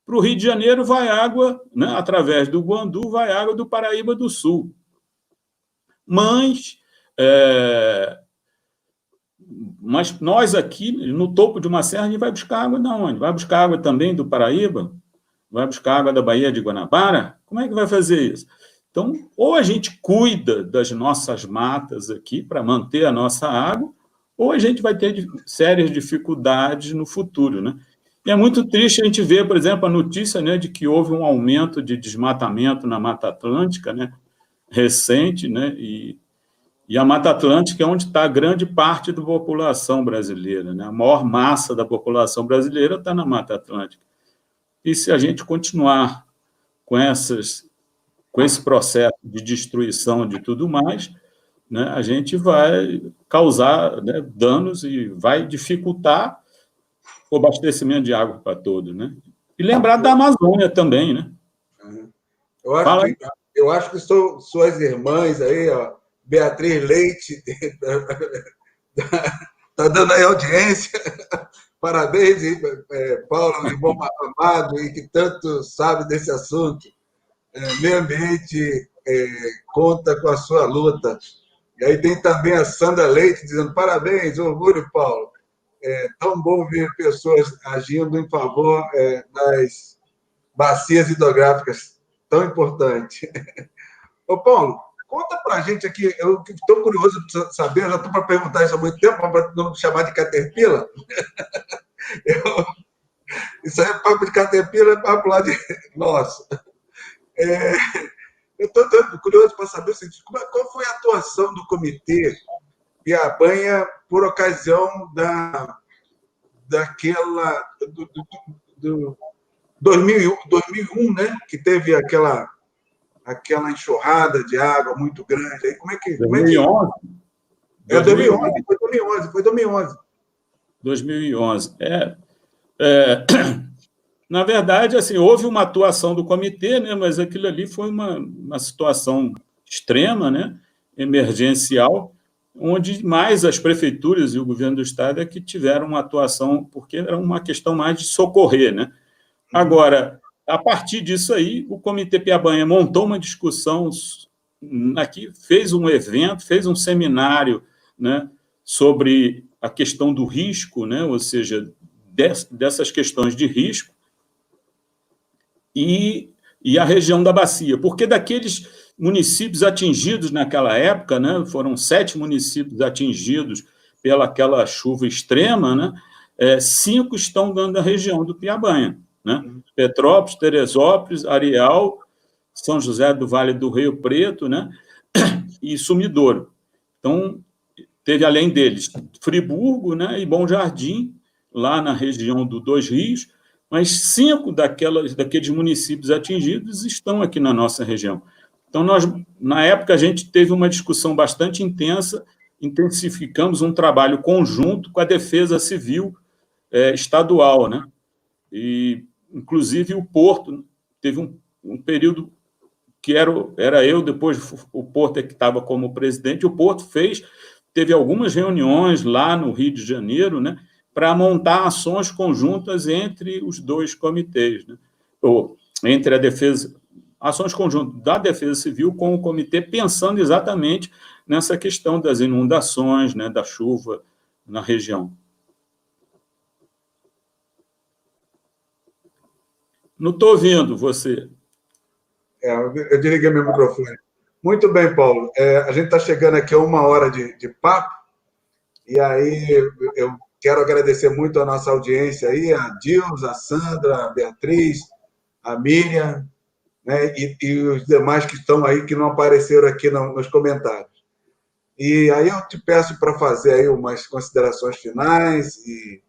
Para o Rio de Janeiro vai água, né, através do Guandu, vai água do Paraíba do Sul. Mas nós aqui, no topo de uma serra, a gente vai buscar água de onde? Vai buscar água também do Paraíba? Vai buscar água da Baía de Guanabara? Como é que vai fazer isso? Então, ou a gente cuida das nossas matas aqui para manter a nossa água, ou a gente vai ter sérias dificuldades no futuro, né? E é muito triste a gente ver, por exemplo, a notícia, né, de que houve um aumento de desmatamento na Mata Atlântica, né, recente, né, e a Mata Atlântica é onde está grande parte da população brasileira, né? A maior massa da população brasileira está na Mata Atlântica. E se a gente continuar com esse processo de destruição de tudo mais, né, a gente vai causar, né, danos e vai dificultar o abastecimento de água para todos, né? E lembrar da Amazônia também, né? Eu acho que suas irmãs aí, ó, Beatriz Leite, está dando aí audiência. Parabéns, Paulo, irmão amado, e que tanto sabe desse assunto. Meio ambiente conta com a sua luta. E aí tem também a Sandra Leite dizendo parabéns, orgulho, Paulo. É tão bom ver pessoas agindo em favor das bacias hidrográficas, tão importante. Ô, Paulo, conta para a gente aqui, eu estou curioso para saber, eu já estou para perguntar isso há muito tempo, para não chamar de Caterpillar. Isso aí é papo de Caterpillar, é papo lá de nosso. Eu estou curioso para saber o seguinte, qual foi a atuação do Comitê Piabanha por ocasião 2001, né? Que teve aquela enxurrada de água muito grande. Aí, como é que... 2011? É 2011, foi 2011. 2011. Na verdade, assim, houve uma atuação do comitê, né, mas aquilo ali foi uma situação extrema, né, emergencial, onde mais as prefeituras e o governo do Estado é que tiveram uma atuação, porque era uma questão mais de socorrer, né? Agora, a partir disso aí, o Comitê Piabanha montou uma discussão aqui, fez um evento, fez um seminário, né, sobre a questão do risco, né, ou seja, dessas questões de risco, e a região da bacia, porque daqueles municípios atingidos naquela época, né, foram 7 municípios atingidos pelaquela chuva extrema, né, 5 estão dentro da região do Piabanha, né? Petrópolis, Teresópolis, Areal, São José do Vale do Rio Preto, né, e Sumidouro. Então, teve além deles Friburgo, né, e Bom Jardim, lá na região do Dois Rios, mas 5 daqueles municípios atingidos estão aqui na nossa região. Então, na época, a gente teve uma discussão bastante intensa, intensificamos um trabalho conjunto com a Defesa Civil estadual, né? E, inclusive, o Porto teve um período que era eu, depois o Porto é que estava como presidente, o Porto teve algumas reuniões lá no Rio de Janeiro, né, para montar ações conjuntas entre os 2 comitês, né, ou entre ações conjuntas da Defesa Civil com o comitê, pensando exatamente nessa questão das inundações, né, da chuva na região. Não estou ouvindo você. Eu desliguei meu microfone. Muito bem, Paulo. A gente está chegando aqui a 1 hora de papo, e aí eu quero agradecer muito a nossa audiência aí, a Dils, a Sandra, a Beatriz, a Miriam, né, e os demais que estão aí, que não apareceram aqui nos comentários. E aí eu te peço para fazer aí umas considerações finais e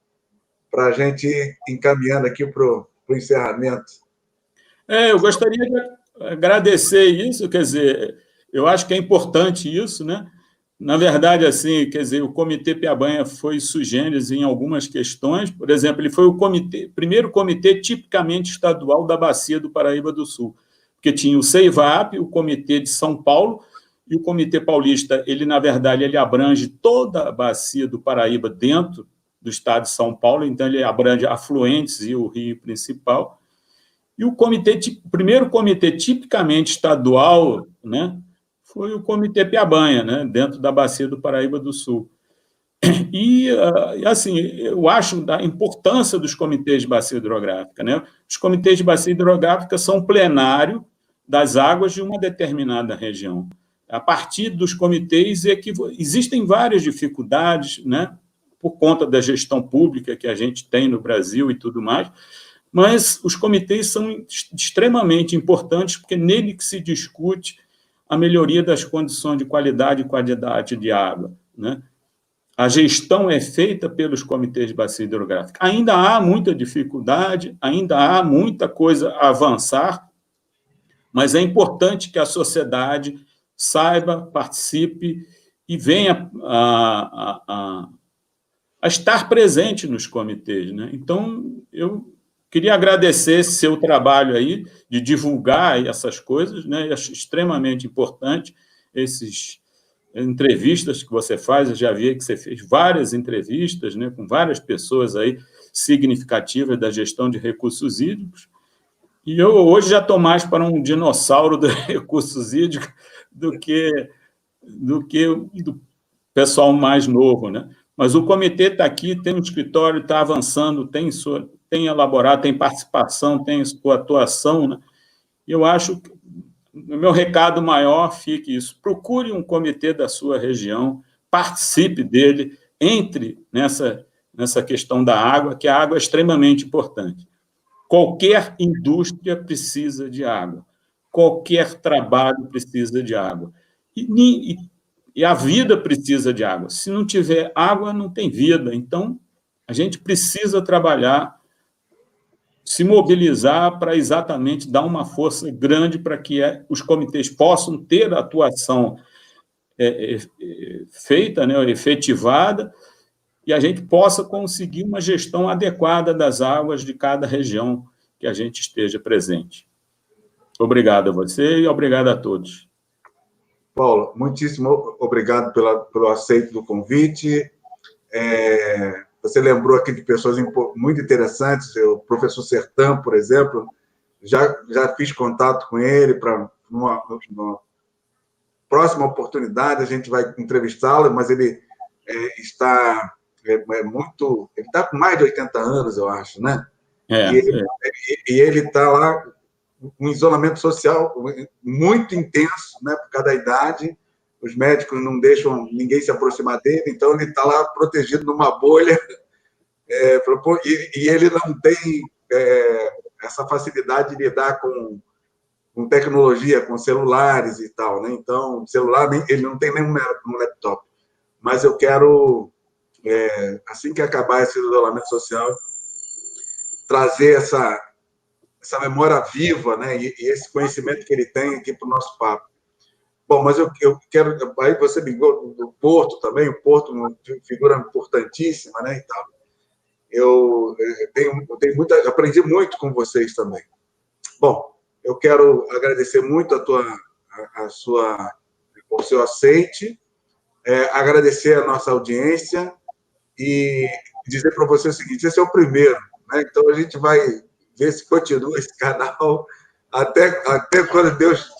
para a gente ir encaminhando aqui para o encerramento. Eu gostaria de agradecer isso, quer dizer, eu acho que é importante isso, né? Na verdade, assim, quer dizer, o Comitê Piabanha foi sui generis em algumas questões, por exemplo, ele foi o primeiro comitê tipicamente estadual da Bacia do Paraíba do Sul, porque tinha o CEIVAP, o Comitê de São Paulo, e o Comitê Paulista, ele, na verdade, ele abrange toda a Bacia do Paraíba dentro do estado de São Paulo, então ele abrange afluentes e o rio principal. E o primeiro comitê tipicamente estadual, né, foi o Comitê Piabanha, né, dentro da Bacia do Paraíba do Sul. E, assim, eu acho da importância dos comitês de bacia hidrográfica, né? Os comitês de bacia hidrográfica são plenário das águas de uma determinada região. A partir dos comitês existem várias dificuldades, né, por conta da gestão pública que a gente tem no Brasil e tudo mais, mas os comitês são extremamente importantes, porque nele que se discute a melhoria das condições de qualidade e quantidade de água, né? A gestão é feita pelos comitês de bacia hidrográfica. Ainda há muita dificuldade, ainda há muita coisa a avançar, mas é importante que a sociedade saiba, participe e venha a estar presente nos comitês, né? Então, eu queria agradecer esse seu trabalho aí de divulgar essas coisas, né? Eu acho extremamente importante essas entrevistas que você faz. Eu já vi que você fez várias entrevistas, né, com várias pessoas aí significativas da gestão de recursos hídricos, e eu hoje já estou mais para um dinossauro dos recursos hídricos do que do pessoal mais novo, né? Mas o comitê está aqui, tem um escritório, está avançando, tem elaborado, tem participação, tem sua atuação, né? Eu acho que o meu recado maior fique isso: procure um comitê da sua região, participe dele, entre nessa questão da água, que a água é extremamente importante. Qualquer indústria precisa de água, qualquer trabalho precisa de água. E a vida precisa de água. Se não tiver água, não tem vida. Então, a gente precisa trabalhar se mobilizar para exatamente dar uma força grande para que os comitês possam ter a atuação feita, né, efetivada, e a gente possa conseguir uma gestão adequada das águas de cada região que a gente esteja presente. Obrigado a você e obrigado a todos. Paulo, muitíssimo obrigado pelo aceito do convite. Você lembrou aqui de pessoas muito interessantes, o professor Sertã, por exemplo, já fiz contato com ele para uma próxima oportunidade, a gente vai entrevistá-lo, mas ele está com mais de 80 anos, eu acho, né? E ele está lá um isolamento social muito intenso, né, por cada idade. Os médicos não deixam ninguém se aproximar dele, então ele está lá protegido numa bolha, e ele não tem essa facilidade de lidar com tecnologia, com celulares e tal, né? Então, celular, ele não tem nem um laptop. Mas eu quero, assim que acabar esse isolamento social, trazer essa memória viva, né? E esse conhecimento que ele tem aqui para o nosso papo. Bom, mas eu quero... Aí você ligou do Porto também, o Porto é uma figura importantíssima, né? E tal. Eu aprendi muito com vocês também. Bom, eu quero agradecer muito o seu aceite, agradecer a nossa audiência e dizer para você o seguinte: esse é o primeiro, né? Então a gente vai ver se continua esse canal até quando Deus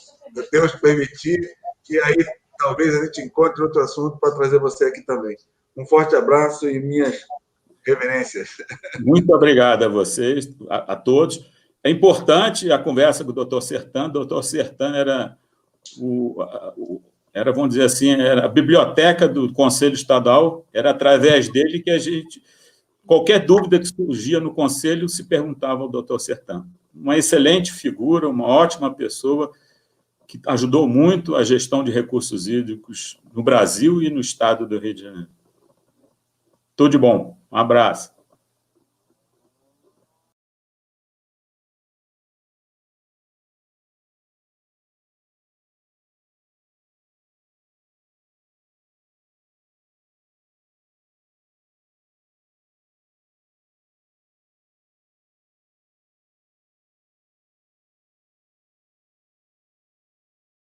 permitir, que aí talvez a gente encontre outro assunto para trazer você aqui também. Um forte abraço e minhas reverências. Muito obrigado a vocês, a todos. É importante a conversa com o doutor Sertã. O doutor Sertã era, vamos dizer assim, era a biblioteca do Conselho Estadual, era através dele que a gente... Qualquer dúvida que surgia no Conselho se perguntava ao doutor Sertã. Uma excelente figura, uma ótima pessoa, que ajudou muito a gestão de recursos hídricos no Brasil e no estado do Rio de Janeiro. Tudo de bom. Um abraço.